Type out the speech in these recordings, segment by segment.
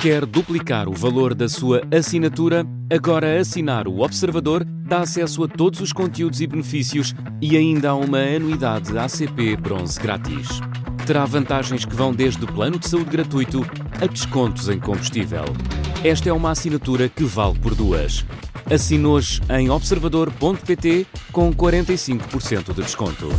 Quer duplicar o valor da sua assinatura? Agora assinar o Observador dá acesso a todos os conteúdos e benefícios e ainda há uma anuidade ACP Bronze grátis. Terá vantagens que vão desde plano de saúde gratuito a descontos em combustível. Esta é uma assinatura que vale por duas. Assine hoje em observador.pt com 45% de desconto.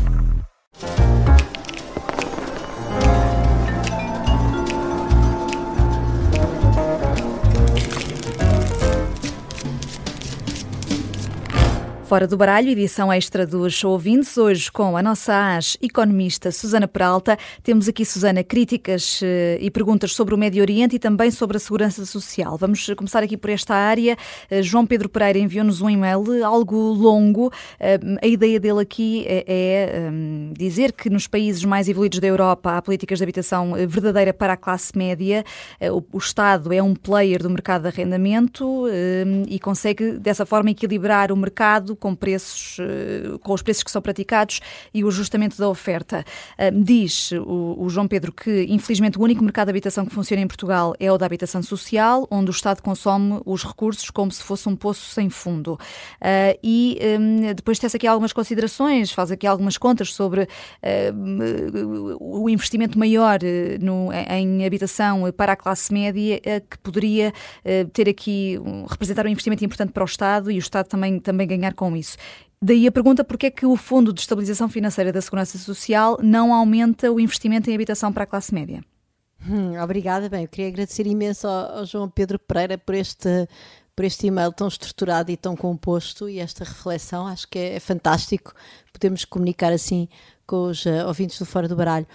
Fora do Baralho, edição extra dos ouvintes, hoje com a nossa economista Susana Peralta. Temos aqui, Susana, críticas e perguntas sobre o Médio Oriente e também sobre a segurança social. Vamos começar aqui por esta área. João Pedro Pereira enviou-nos um e-mail algo longo. A ideia dele aqui é dizer que nos países mais evoluídos da Europa há políticas de habitação verdadeira para a classe média. O Estado é um player do mercado de arrendamento e consegue dessa forma equilibrar o mercado com os preços que são praticados e o ajustamento da oferta. Diz o João Pedro que, infelizmente, o único mercado de habitação que funciona em Portugal é o da habitação social, onde o Estado consome os recursos como se fosse um poço sem fundo. E depois tece aqui algumas considerações, faz aqui algumas contas sobre o investimento maior em habitação para a classe média, que poderia ter aqui, representar um investimento importante para o Estado e o Estado também ganhar com isso. Daí a pergunta: porque é que o Fundo de Estabilização Financeira da Segurança Social não aumenta o investimento em habitação para a classe média? Obrigada. Bem, eu queria agradecer imenso ao João Pedro Pereira por este e-mail tão estruturado e tão composto e esta reflexão. Acho que é fantástico podermos comunicar assim com os ouvintes do Fora do Baralho.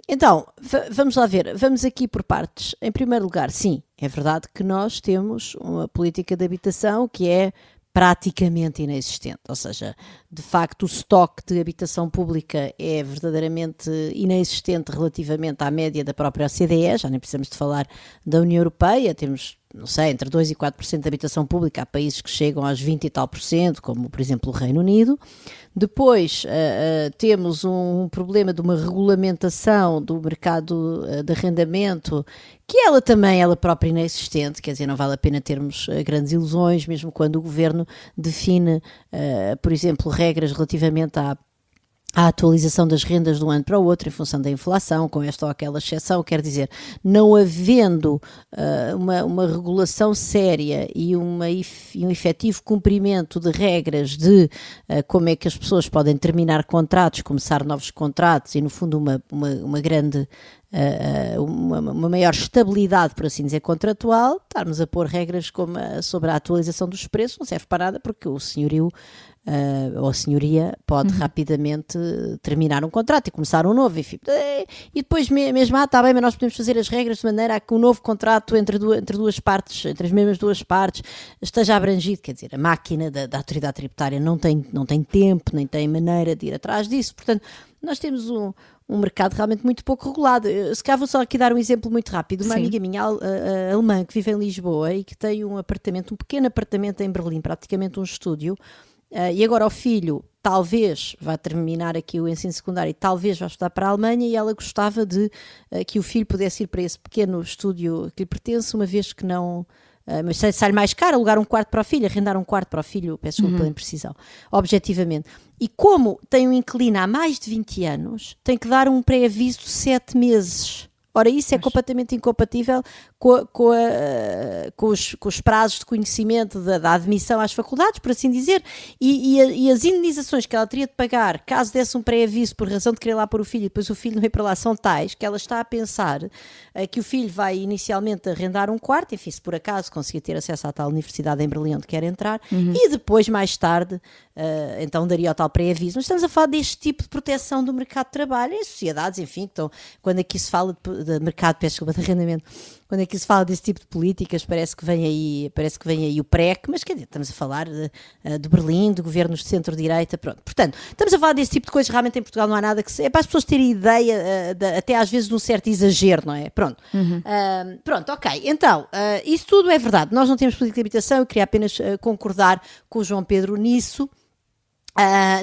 Então, vamos lá ver, vamos aqui por partes. Em primeiro lugar, sim, é verdade que nós temos uma política de habitação que é praticamente inexistente, ou seja, de facto o estoque de habitação pública é verdadeiramente inexistente relativamente à média da própria OCDE, já nem precisamos de falar da União Europeia, temos, não sei, entre 2% e 4% de habitação pública, há países que chegam aos 20 e tal por cento, como por exemplo o Reino Unido. Depois temos um problema de uma regulamentação do mercado de arrendamento, que ela própria inexistente, quer dizer, não vale a pena termos grandes ilusões, mesmo quando o Governo define, por exemplo, regras relativamente à atualização das rendas de um ano para o outro em função da inflação, com esta ou aquela exceção. Quer dizer, não havendo uma regulação séria e um efetivo cumprimento de regras de como é que as pessoas podem terminar contratos, começar novos contratos e, no fundo, uma grande uma maior estabilidade, por assim dizer, contratual, estarmos a pôr regras como sobre a atualização dos preços não serve para nada, porque o senhorio ou a senhoria pode rapidamente terminar um contrato e começar um novo, enfim. E depois mesmo, está bem, mas nós podemos fazer as regras de maneira a que um novo contrato entre duas partes, entre as mesmas duas partes, esteja abrangido. Quer dizer, a máquina da autoridade tributária não tem tempo, nem tem maneira de ir atrás disso. Portanto, nós temos um mercado realmente muito pouco regulado. Se calhar vou só aqui dar um exemplo muito rápido. Uma amiga minha alemã que vive em Lisboa e que tem um pequeno apartamento em Berlim, praticamente um estúdio, e agora o filho talvez vá terminar aqui o ensino secundário e talvez vá estudar para a Alemanha, e ela gostava de que o filho pudesse ir para esse pequeno estúdio que lhe pertence, uma vez que não... mas sai-lhe mais caro alugar um quarto para o filho, arrendar um quarto para o filho, peço desculpa pela imprecisão, objetivamente. E como tem um inquilino há mais de 20 anos, tem que dar um pré-aviso de 7 meses. Ora, isso é completamente incompatível com os prazos de conhecimento da admissão às faculdades, por assim dizer, e as indenizações que ela teria de pagar caso desse um pré-aviso por razão de querer lá pôr o filho e depois o filho não ir para lá são tais que ela está a pensar que o filho vai inicialmente arrendar um quarto, enfim, se por acaso conseguir ter acesso à tal universidade em Berlim onde quer entrar, e depois, mais tarde, então daria o tal pré-aviso. Mas estamos a falar deste tipo de proteção do mercado de trabalho em sociedades, enfim, então, quando aqui se fala de mercado, peço desculpa, de arrendamento, quando aqui se fala desse tipo de políticas, parece que vem aí o PREC, mas quer dizer, estamos a falar de Berlim, de governos de centro-direita, pronto. Portanto, estamos a falar desse tipo de coisas. Realmente em Portugal não há nada que é para as pessoas terem ideia, até às vezes de um certo exagero, não é? Pronto. Pronto, ok. Então, isso tudo é verdade. Nós não temos política de habitação, eu queria apenas concordar com o João Pedro nisso.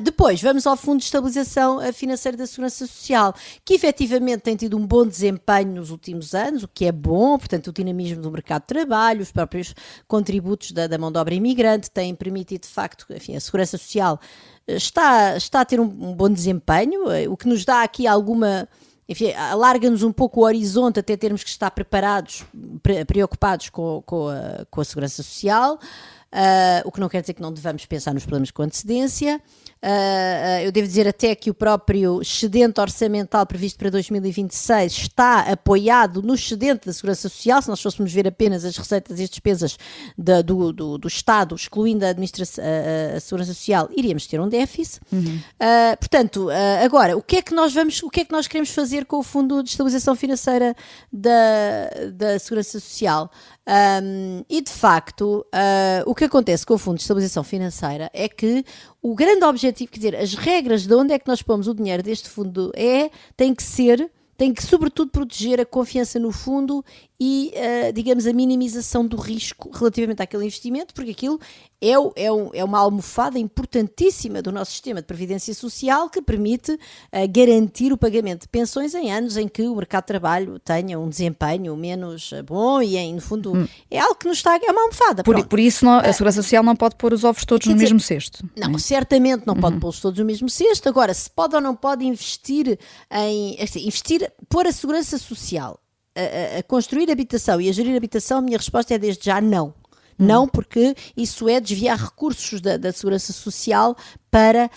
Depois, vamos ao Fundo de Estabilização Financeira da Segurança Social, que efetivamente tem tido um bom desempenho nos últimos anos, o que é bom, portanto, o dinamismo do mercado de trabalho, os próprios contributos da mão de obra imigrante têm permitido, de facto, enfim, a Segurança Social está a ter um bom desempenho, o que nos dá aqui alguma... Enfim, alarga-nos um pouco o horizonte até termos que estar preparados, preocupados com a Segurança Social. O que não quer dizer que não devamos pensar nos problemas com antecedência. Eu devo dizer até que o próprio excedente orçamental previsto para 2026 está apoiado no excedente da Segurança Social. Se nós fôssemos ver apenas as receitas e as despesas do Estado, excluindo a Segurança Social, iríamos ter um déficit. Portanto, agora, o que é que nós queremos fazer com o Fundo de Estabilização Financeira da Segurança Social? E de facto, o que acontece com o Fundo de Estabilização Financeira é que o grande objetivo, quer dizer, as regras de onde é que nós pomos o dinheiro deste fundo tem que sobretudo proteger a confiança no fundo e, digamos, a minimização do risco relativamente àquele investimento, porque aquilo é uma almofada importantíssima do nosso sistema de previdência social que permite garantir o pagamento de pensões em anos em que o mercado de trabalho tenha um desempenho menos bom e, no fundo, é algo que nos está... É uma almofada. Por isso a Segurança Social não pode pôr os ovos todos no mesmo cesto. Não, certamente não pode pô-los todos no mesmo cesto. Agora, se pode ou não pode investir pôr a Segurança Social a construir habitação e a gerir habitação, a minha resposta é desde já não. Não, porque isso é desviar recursos da Segurança Social para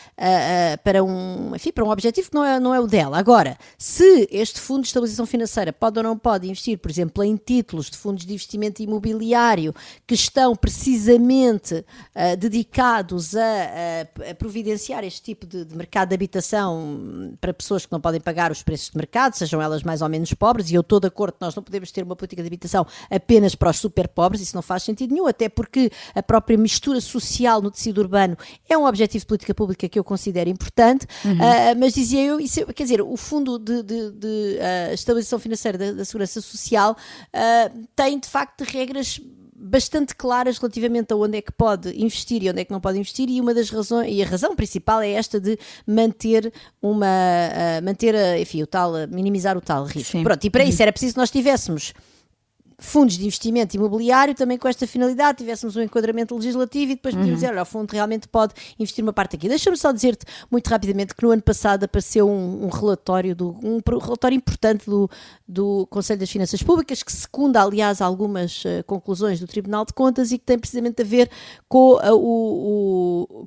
um objetivo que não é o dela. Agora, se este Fundo de Estabilização Financeira pode ou não pode investir, por exemplo, em títulos de fundos de investimento imobiliário que estão precisamente dedicados a providenciar este tipo de mercado de habitação para pessoas que não podem pagar os preços de mercado, sejam elas mais ou menos pobres, e eu estou de acordo que nós não podemos ter uma política de habitação apenas para os super pobres, isso não faz sentido nenhum, até porque a própria mistura social no tecido urbano é um objetivo de política pública que eu considero importante, mas dizia eu, quer dizer, o Fundo de Estabilização Financeira da Segurança Social tem de facto regras bastante claras relativamente a onde é que pode investir e onde é que não pode investir, e uma das razões, e a razão principal é esta de minimizar o tal risco. Sim. Pronto, e para isso era preciso que nós tivéssemos fundos de investimento imobiliário também com esta finalidade, tivéssemos um enquadramento legislativo e depois podíamos dizer, olha, o fundo realmente pode investir uma parte aqui. Deixa-me só dizer-te muito rapidamente que no ano passado apareceu um relatório importante do Conselho das Finanças Públicas, que secunda, aliás, algumas conclusões do Tribunal de Contas e que tem precisamente a ver com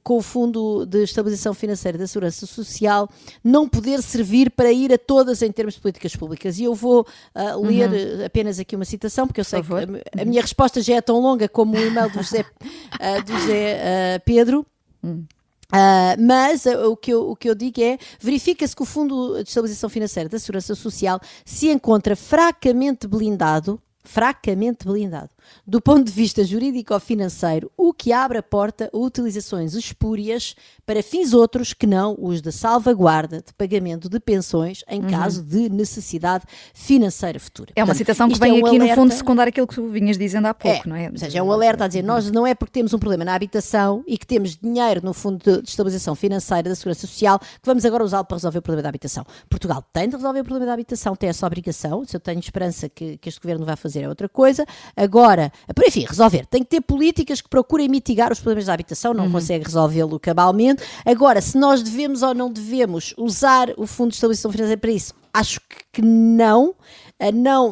o Fundo de Estabilização Financeira da Segurança Social não poder servir para ir a todas em termos de políticas públicas. E eu vou ler apenas aqui uma citação, porque eu sei que a minha resposta já é tão longa como o e-mail do José Pedro. Mas o que eu digo é: verifica-se que o Fundo de Estabilização Financeira da Segurança Social se encontra fracamente blindado do ponto de vista jurídico-financeiro, o que abre a porta a utilizações espúrias para fins outros que não os de salvaguarda de pagamento de pensões em caso de necessidade financeira futura. É uma citação que vem aqui no fundo secundar aquilo que tu vinhas dizendo há pouco, não é? Ou seja, é um alerta a dizer, nós não é porque temos um problema na habitação e que temos dinheiro no Fundo de Estabilização Financeira da Segurança Social que vamos agora usá-lo para resolver o problema da habitação. Portugal tem de resolver o problema da habitação, tem essa obrigação, se eu tenho esperança que este governo vai fazer é outra coisa. Agora, enfim, resolver. Tem que ter políticas que procurem mitigar os problemas da habitação, não consegue resolvê-lo cabalmente. Agora, se nós devemos ou não devemos usar o Fundo de Estabilização Financeira para isso, acho que não.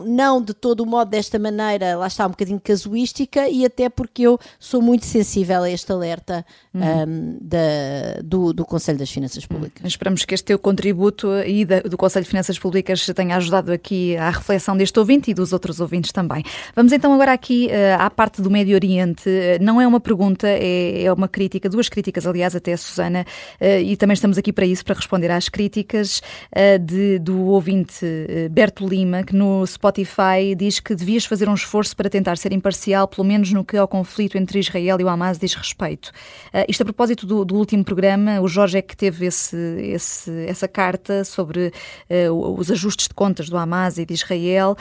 Não de todo o modo desta maneira, lá está um bocadinho casuística, e até porque eu sou muito sensível a este alerta do Conselho das Finanças Públicas. Esperamos que este teu contributo e do Conselho de Finanças Públicas tenha ajudado aqui à reflexão deste ouvinte e dos outros ouvintes também. Vamos então agora aqui à parte do Médio Oriente. Não é uma pergunta, é uma crítica, duas críticas, aliás, até a Susana, e também estamos aqui para isso, para responder às críticas do ouvinte Berto Lima, que que no Spotify diz que devias fazer um esforço para tentar ser imparcial, pelo menos no que ao conflito entre Israel e o Hamas diz respeito. Isto a propósito do último programa, o Jorge é que teve essa carta sobre os ajustes de contas do Hamas e de Israel,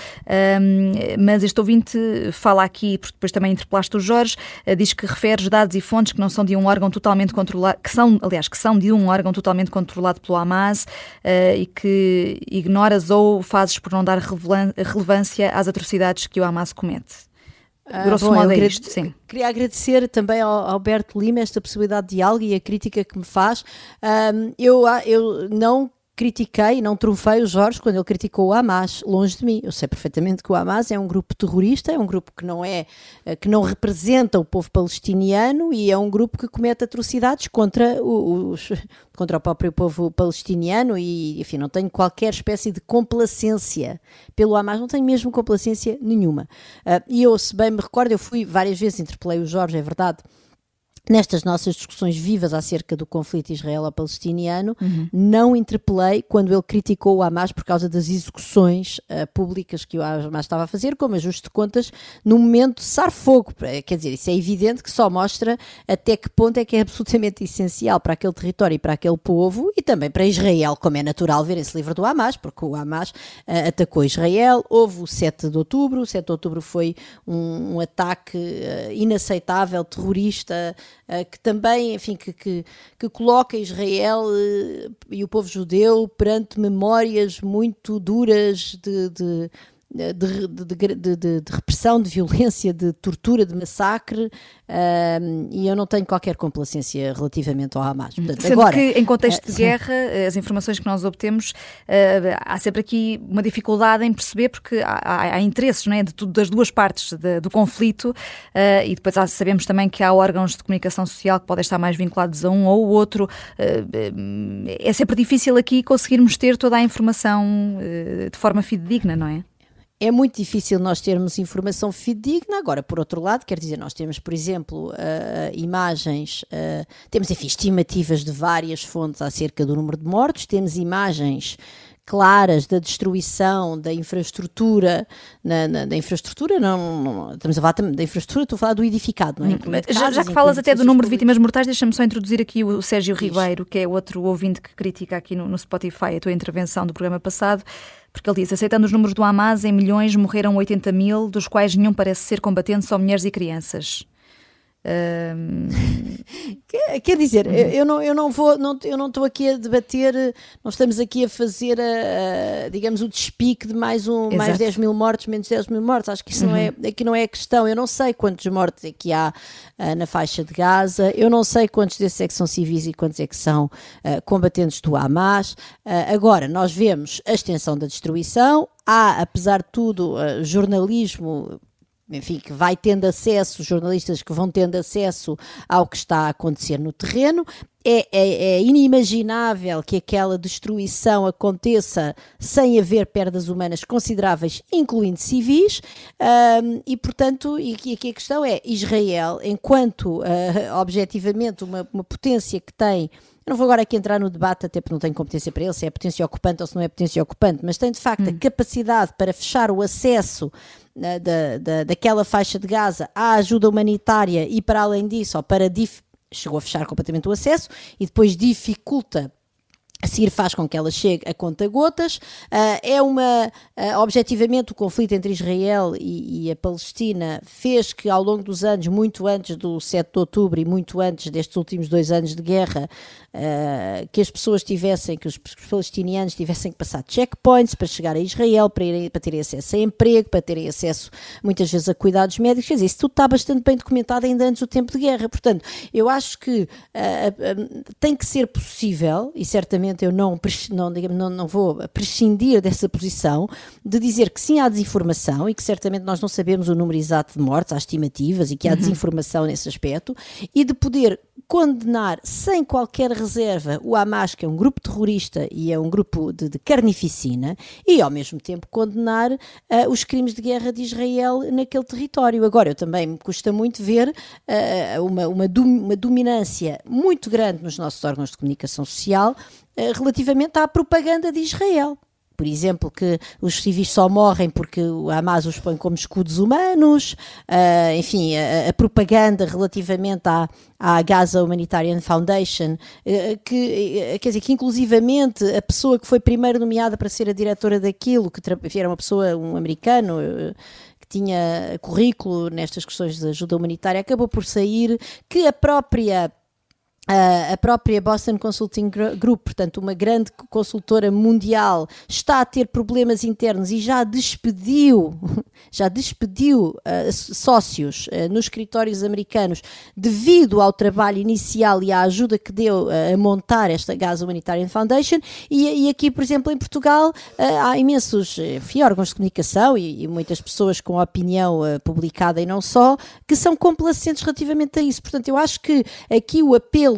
mas este ouvinte fala aqui, porque depois também interpelaste o Jorge, diz que refere dados e fontes que não são de um órgão totalmente controlado, que são de um órgão totalmente controlado pelo Hamas, e que ignoras ou fazes por não dar relevância às atrocidades que o Hamas comete. Grosso modo é isto, sim. Queria agradecer também ao Alberto Lima esta possibilidade de diálogo e a crítica que me faz. Eu não critiquei, não trunfei o Jorge quando ele criticou o Hamas, longe de mim. Eu sei perfeitamente que o Hamas é um grupo terrorista, é um grupo que não representa o povo palestiniano e é um grupo que comete atrocidades contra o próprio povo palestiniano e, enfim, não tenho qualquer espécie de complacência pelo Hamas, não tenho mesmo complacência nenhuma. E eu, se bem me recordo, eu fui várias vezes, interpelei o Jorge, é verdade, nestas nossas discussões vivas acerca do conflito israelo-palestiniano, não interpelei quando ele criticou o Hamas por causa das execuções públicas que o Hamas estava a fazer, como ajuste de contas, no momento de cessar-fogo. Quer dizer, isso é evidente que só mostra até que ponto é que é absolutamente essencial para aquele território e para aquele povo e também para Israel, como é natural verem-se livre do Hamas, porque o Hamas atacou Israel, houve o 7 de outubro, o 7 de outubro foi um ataque inaceitável, terrorista, que também, enfim, que coloca Israel e o povo judeu perante memórias muito duras de repressão, de violência, de tortura, de massacre, e eu não tenho qualquer complacência relativamente ao Hamas. Portanto, sendo agora, que em contexto de guerra, as informações que nós obtemos, há sempre aqui uma dificuldade em perceber, porque há interesses, não é, das duas partes do conflito, e depois sabemos também que há órgãos de comunicação social que podem estar mais vinculados a um ou outro. É sempre difícil aqui conseguirmos ter toda a informação de forma fidedigna, não é? É muito difícil nós termos informação fidedigna. Agora, por outro lado, quer dizer, nós temos, por exemplo, imagens, temos, enfim, estimativas de várias fontes acerca do número de mortos, temos imagens claras da destruição da infraestrutura, da infraestrutura, não estamos a falar da infraestrutura, estou a falar do edificado, não é? Já que falas até do número de vítimas mortais, deixa-me só introduzir aqui o Sérgio Ribeiro, que é outro ouvinte que critica aqui no Spotify a tua intervenção do programa passado, porque ele diz: aceitando os números do Hamas, em milhões morreram 80 mil, dos quais nenhum parece ser combatente, só mulheres e crianças. Quer dizer, eu não estou aqui a debater, não estamos aqui a fazer digamos, o despique de mais 10 mil mortos, menos 10 mil mortos. Acho que isso aqui não é a questão. Eu não sei quantos mortos é que há na faixa de Gaza, eu não sei quantos desses é que são civis e quantos é que são combatentes do Hamas. Agora, nós vemos a extensão da destruição, há, apesar de tudo, jornalismo, enfim, que vai tendo acesso, jornalistas que vão tendo acesso ao que está a acontecer no terreno. É inimaginável que aquela destruição aconteça sem haver perdas humanas consideráveis, incluindo civis, e portanto, e aqui a questão é, Israel, enquanto objetivamente uma potência que tem, eu não vou agora aqui entrar no debate, até porque não tenho competência para ele, se é potência ocupante ou se não é potência ocupante, mas tem de facto a capacidade para fechar o acesso daquela faixa de Gaza à ajuda humanitária e, para além disso, ou para chegou a fechar completamente o acesso e depois dificulta, a seguir faz com que ela chegue a conta-gotas. Objetivamente, o conflito entre Israel e a Palestina fez que, ao longo dos anos, muito antes do 7 de outubro e muito antes destes últimos 2 anos de guerra, que as pessoas tivessem, que os palestinianos tivessem que passar checkpoints para chegar a Israel, para terem acesso a emprego, para terem acesso, muitas vezes, a cuidados médicos. Quer dizer, isso tudo está bastante bem documentado ainda antes do tempo de guerra. Portanto, eu acho que tem que ser possível, e certamente eu não vou prescindir dessa posição, de dizer que sim, há desinformação e que certamente nós não sabemos o número exato de mortes, há estimativas e que há desinformação nesse aspecto, e de poder condenar sem qualquer reserva o Hamas, que é um grupo terrorista e é um grupo de carnificina, e ao mesmo tempo condenar os crimes de guerra de Israel naquele território. Agora, eu também me custa muito ver uma dominância muito grande nos nossos órgãos de comunicação social relativamente à propaganda de Israel. por exemplo, que os civis só morrem porque o Hamas os põe como escudos humanos, enfim, a propaganda relativamente à Gaza Humanitarian Foundation, que inclusivamente a pessoa que foi primeiro nomeada para ser a diretora daquilo, que era uma pessoa, um americano, que tinha currículo nestas questões de ajuda humanitária, acabou por sair, que a própria Boston Consulting Group, portanto uma grande consultora mundial, está a ter problemas internos e já despediu sócios nos escritórios americanos devido ao trabalho inicial e à ajuda que deu a montar esta Gaza Humanitarian Foundation, e aqui, por exemplo, em Portugal, há imensos órgãos de comunicação e muitas pessoas com opinião publicada e não só, que são complacentes relativamente a isso. Portanto, eu acho que aqui o apelo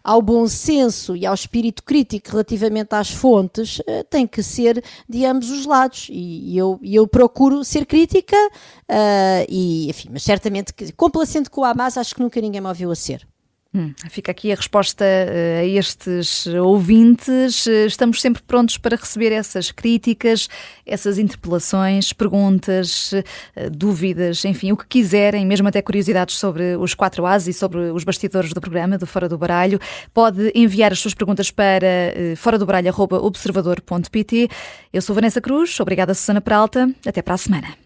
ao bom senso e ao espírito crítico relativamente às fontes tem que ser de ambos os lados, e eu procuro ser crítica, enfim, mas certamente complacente com o Hamas acho que nunca ninguém me ouviu a ser. Fica aqui a resposta a estes ouvintes. Estamos sempre prontos para receber essas críticas, essas interpelações, perguntas, dúvidas, enfim, o que quiserem, mesmo até curiosidades sobre os 4As e sobre os bastidores do programa do Fora do Baralho. Pode enviar as suas perguntas para foradobaralho@observador.pt. Eu sou Vanessa Cruz, obrigada Susana Peralta, até para a semana.